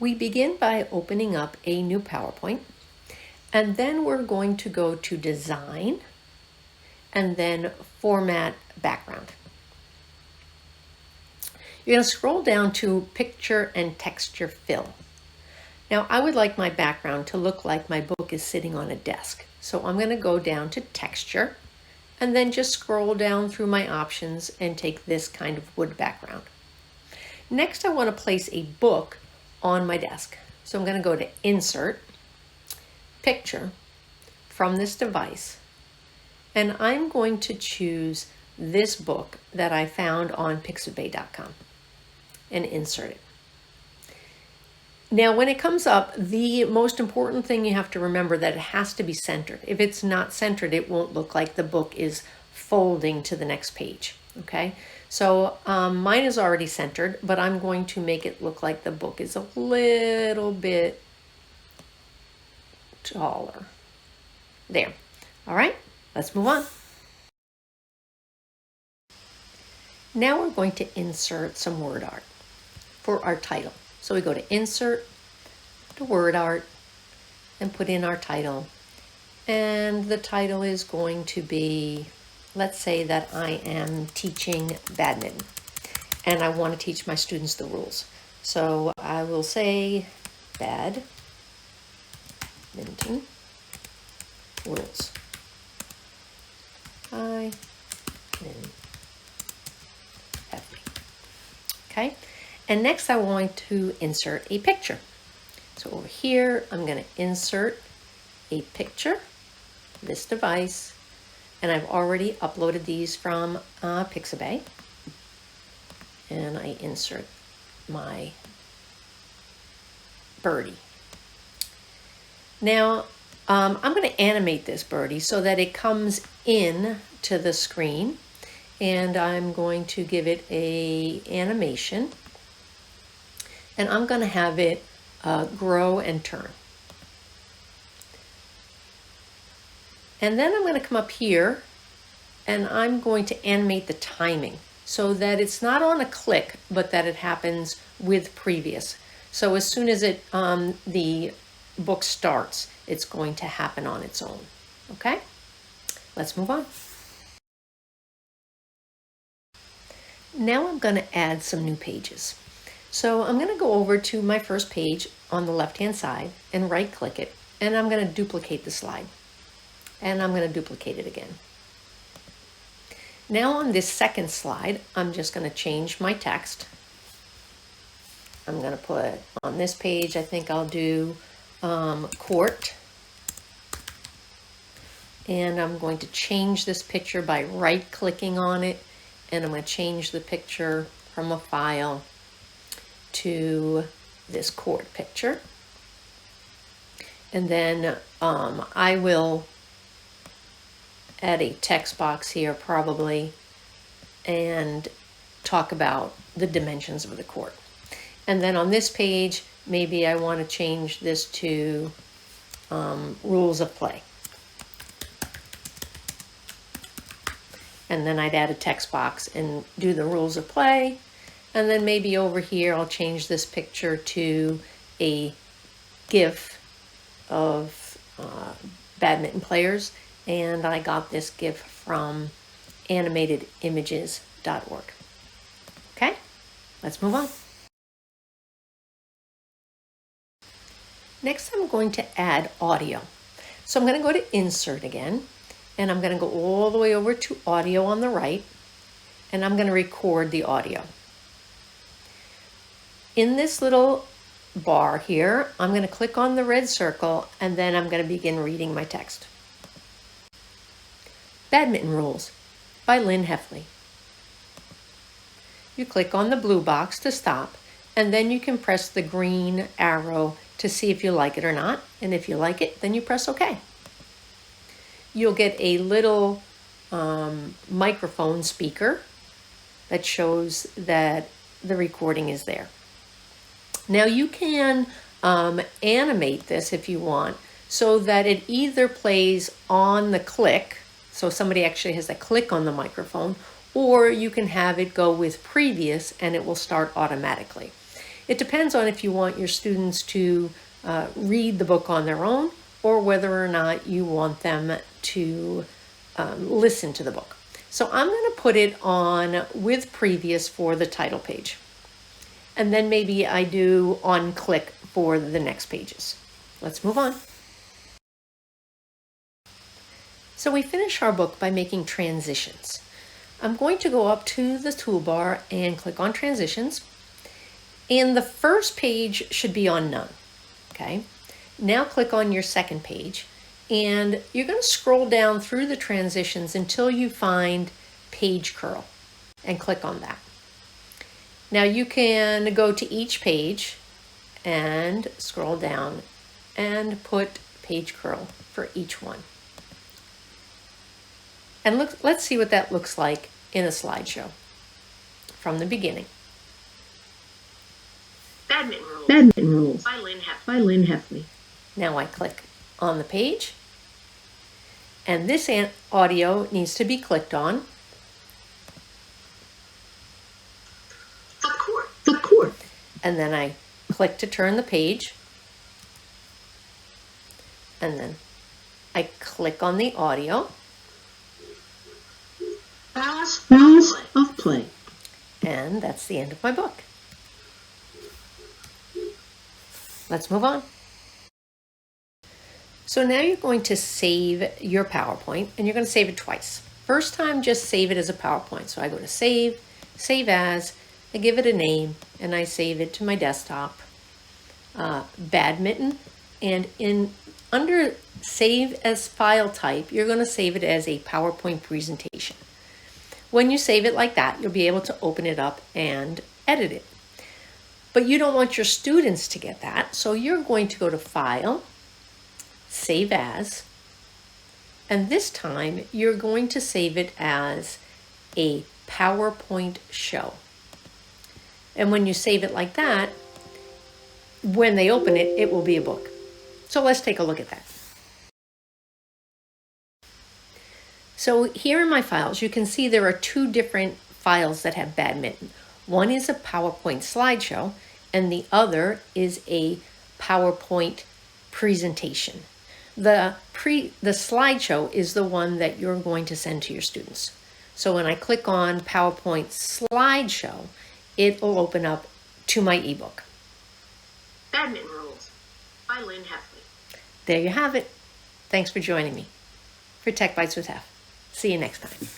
We begin by opening up a new PowerPoint, and then we're going to go to Design, and then Format Background. You're going to scroll down to Picture and Texture Fill. Now, I would like my background to look like my book is sitting on a desk. So I'm going to go down to Texture, and then just scroll down through my options and take this kind of wood background. Next, I want to place a book on my desk. So I'm going to go to Insert, Picture, from this device, and I'm going to choose this book that I found on pixabay.com and insert it. Now, when it comes up, the most important thing you have to remember that it has to be centered. If it's not centered, it won't look like the book is folding to the next page, okay? So mine is already centered, but I'm going to make it look like the book is a little bit taller. There. All right, let's move on. Now we're going to insert some word art for our title. So we go to Insert, to Word Art, and put in our title. And the title is going to be, let's say that I am teaching badminton, and I want to teach my students the rules. So I will say badminton rules. Okay, and next I want to insert a picture. So over here, I'm going to insert a picture, this device, and I've already uploaded these from Pixabay. And I insert my birdie. Now, I'm going to animate this birdie so that it comes in to the screen, and I'm going to give it a animation, and I'm going to have it grow and turn. And then I'm going to come up here, and I'm going to animate the timing so that it's not on a click, but that it happens with previous. So as soon as the book starts, it's going to happen on its own. Okay, let's move on. Now I'm going to add some new pages. So I'm going to go over to my first page on the left-hand side and right-click it, and I'm going to duplicate the slide. And I'm going to duplicate it again. Now on this second slide, I'm just going to change my text. I'm going to put on this page, I think I'll do court. And I'm going to change this picture by right-clicking on it. And I'm going to change the picture from a file to this court picture. And then I will add a text box here probably and talk about the dimensions of the court. And then on this page, maybe I want to change this to rules of play. And then I'd add a text box and do the rules of play. And then maybe over here, I'll change this picture to a GIF of badminton players. And I got this GIF from animatedimages.org. Okay, let's move on. Next, I'm going to add audio. So I'm going to go to Insert again, and I'm going to go all the way over to Audio on the right, and I'm going to record the audio. In this little bar here, I'm going to click on the red circle, and then I'm going to begin reading my text. Badminton Rules by Lynn Heffley. You click on the blue box to stop, and then you can press the green arrow to see if you like it or not. And if you like it, then you press OK. You'll get a little microphone speaker that shows that the recording is there. Now you can animate this if you want so that it either plays on the click, so somebody actually has to click on the microphone, or you can have it go with previous and it will start automatically. It depends on if you want your students to read the book on their own or whether or not you want them to listen to the book. So I'm going to put it on with previous for the title page. And then maybe I do on click for the next pages. Let's move on. So we finish our book by making transitions. I'm going to go up to the toolbar and click on transitions. And the first page should be on none. Okay. Now click on your second page and you're going to scroll down through the transitions until you find page curl and click on that. Now you can go to each page and scroll down and put page curl for each one. And let's see what that looks like in a slideshow from the beginning. Badminton Rules by Lynn Heffley. Now I click on the page, and this audio needs to be clicked on. The court. And then I click to turn the page, and then I click on the audio. Balance of play. And that's the end of my book. Let's move on. So now you're going to save your PowerPoint, and you're going to save it twice. First time, just save it as a PowerPoint. So I go to Save, Save As, I give it a name, and I save it to my desktop, Badminton. And under Save as File Type, you're going to save it as a PowerPoint presentation. When you save it like that, you'll be able to open it up and edit it. But you don't want your students to get that, so you're going to go to File, Save As, and this time you're going to save it as a PowerPoint show. And when you save it like that, when they open it, it will be a book. So let's take a look at that. So here in my files, you can see there are two different files that have badminton. One is a PowerPoint slideshow, and the other is a PowerPoint presentation. The slideshow is the one that you're going to send to your students. So when I click on PowerPoint slideshow, it will open up to my ebook. Badminton Rules by Lynn Heffley. There you have it. Thanks for joining me for Tech Bites with Hef. See you next time.